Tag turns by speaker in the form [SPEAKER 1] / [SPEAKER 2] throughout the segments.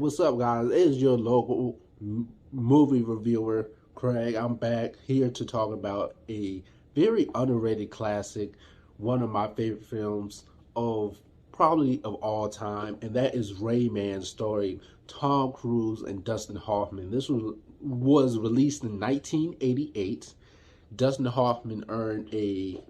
[SPEAKER 1] what's up, guys? It is your local movie reviewer, Craig. I'm back here to talk about a very underrated classic, one of my favorite films of probably of all time, and that is Rayman, starring Tom Cruise and Dustin Hoffman. This was released in 1988. Dustin Hoffman earned a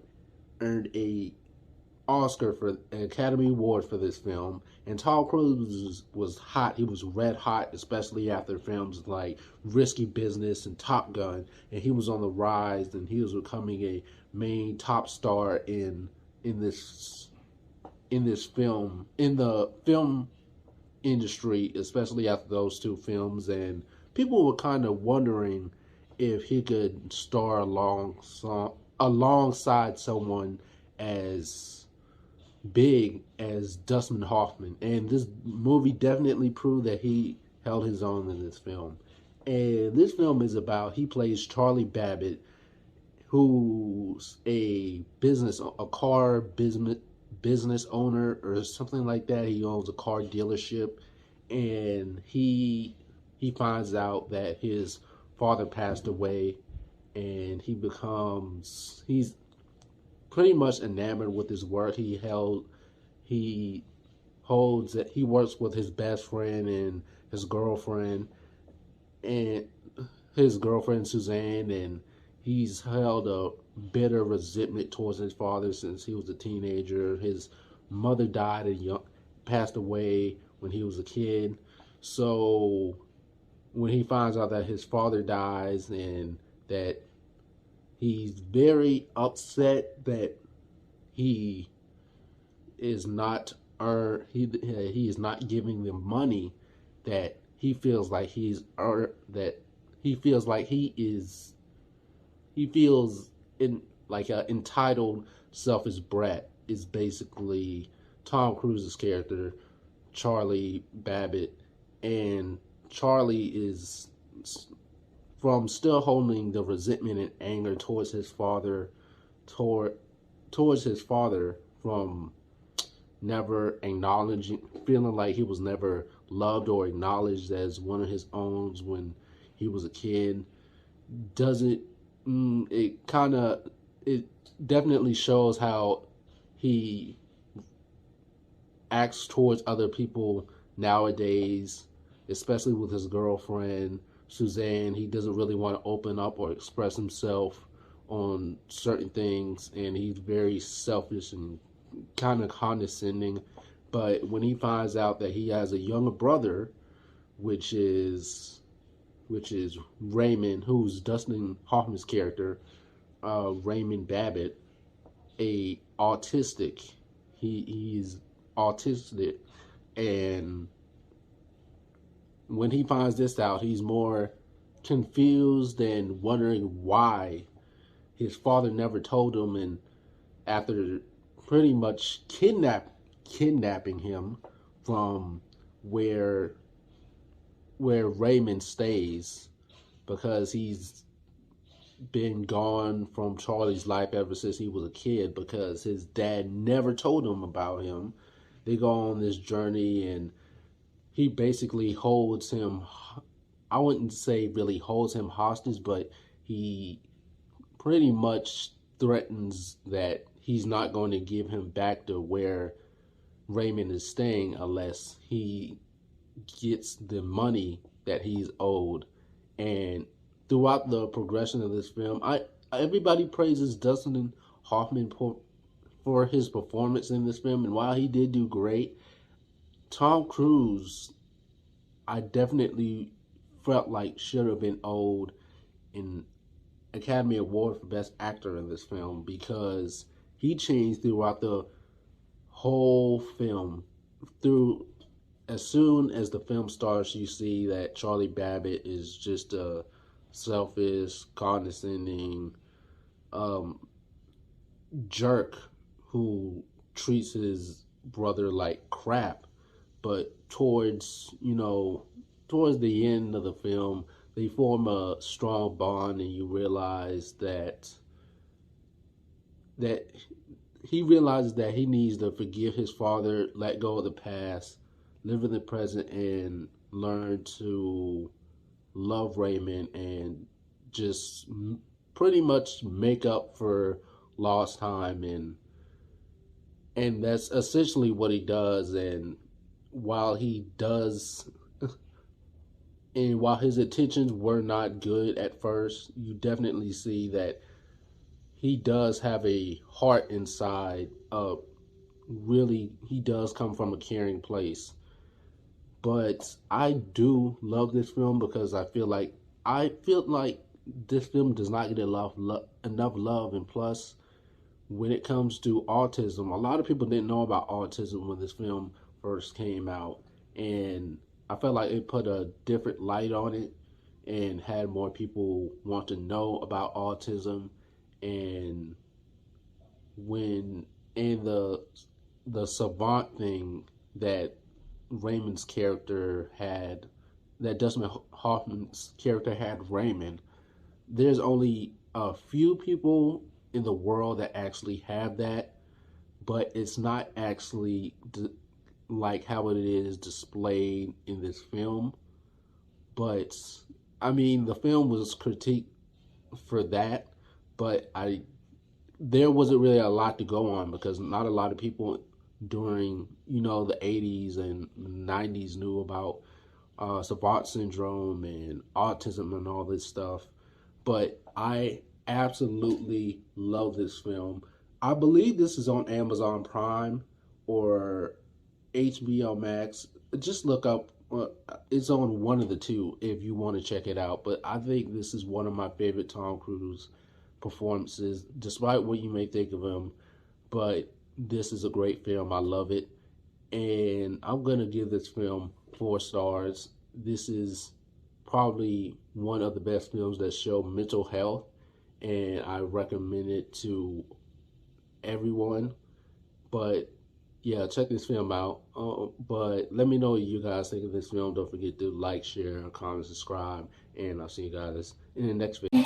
[SPEAKER 1] Oscar for an Academy Award for this film, and Tom Cruise was hot. He was red hot, especially after films like Risky Business and Top Gun, and he was on the rise, and he was becoming a main top star in this in the film industry, especially after those two films, and people were kind of wondering if he could star alongside someone as big as Dustin Hoffman, and this movie definitely proved that he held his own in this film. And this film is about he plays Charlie Babbitt, who's a car business owner or something like that. He owns a car dealership, and he finds out that his father passed away, and he's pretty much enamored with his work. He holds that he works with his best friend and his girlfriend and his girlfriend Suzanne, and he's held a bitter resentment towards his father since he was a teenager. His mother died and passed away when he was a kid. So when he finds out that his father dies and that he's very upset that he is not he is not giving them money that he feels like that he feels like he feels in like an entitled selfish brat is basically Tom Cruise's character, Charlie Babbitt. And Charlie is from still holding the resentment and anger towards his father, towards his father, from never acknowledging, feeling like he was never loved or acknowledged as one of his own when he was a kid. Does it? It kind of, it definitely shows how he acts towards other people nowadays, especially with his girlfriend Suzanne. He doesn't really want to open up or express himself on certain things, and he's very selfish and kind of condescending. But when he finds out that he has a younger brother, which is Raymond, who's Dustin Hoffman's character, Raymond Babbitt, a autistic. He's autistic, and when he finds this out, he's more confused and wondering why his father never told him. And after pretty much kidnapping him from where Raymond stays, because he's been gone from Charlie's life ever since he was a kid because his dad never told him about him. They go on this journey, and he basically holds him, I wouldn't say really holds him hostage, but he pretty much threatens that he's not going to give him back to where Raymond is staying unless he gets the money that he's owed. And throughout the progression of this film, everybody praises Dustin Hoffman for his performance in this film, and while he did do great, Tom Cruise, I definitely felt like should have been owed an Academy Award for Best Actor in this film because he changed throughout the whole film. Through as soon as the film starts, you see that Charlie Babbitt is just a selfish, condescending jerk who treats his brother like crap. But towards the end of the film, they form a strong bond, and you realize that he realizes that he needs to forgive his father, let go of the past, live in the present, and learn to love Raymond and just pretty much make up for lost time, and that's essentially what he does. And while he does and while his intentions were not good at first, you definitely see that he does have a heart inside. Really, he does come from a caring place. But I do love this film because I feel like this film does not get enough love. And plus, when it comes to autism, a lot of people didn't know about autism when this film first came out, and I felt like it put a different light on it and had more people want to know about autism. And when and the savant thing that Raymond's character had, that Dustin Hoffman's character had Raymond, there's only a few people in the world that actually have that, but it's not actually like how it is displayed in this film. But I mean, the film was critiqued for that, but there wasn't really a lot to go on because not a lot of people during the 80s and 90s knew about savant syndrome and autism and all this stuff. But I absolutely love this film. I believe this is on Amazon Prime or HBO Max. Just look up. It's on one of the two if you want to check it out. But I think this is one of my favorite Tom Cruise performances, despite what you may think of him. But this is a great film. I love it. And I'm going to give this film 4 stars. This is probably one of the best films that show mental health, and I recommend it to everyone. But yeah, check this film out. But let me know what you guys think of this film. Don't forget to like, share, comment, subscribe, and I'll see you guys in the next video.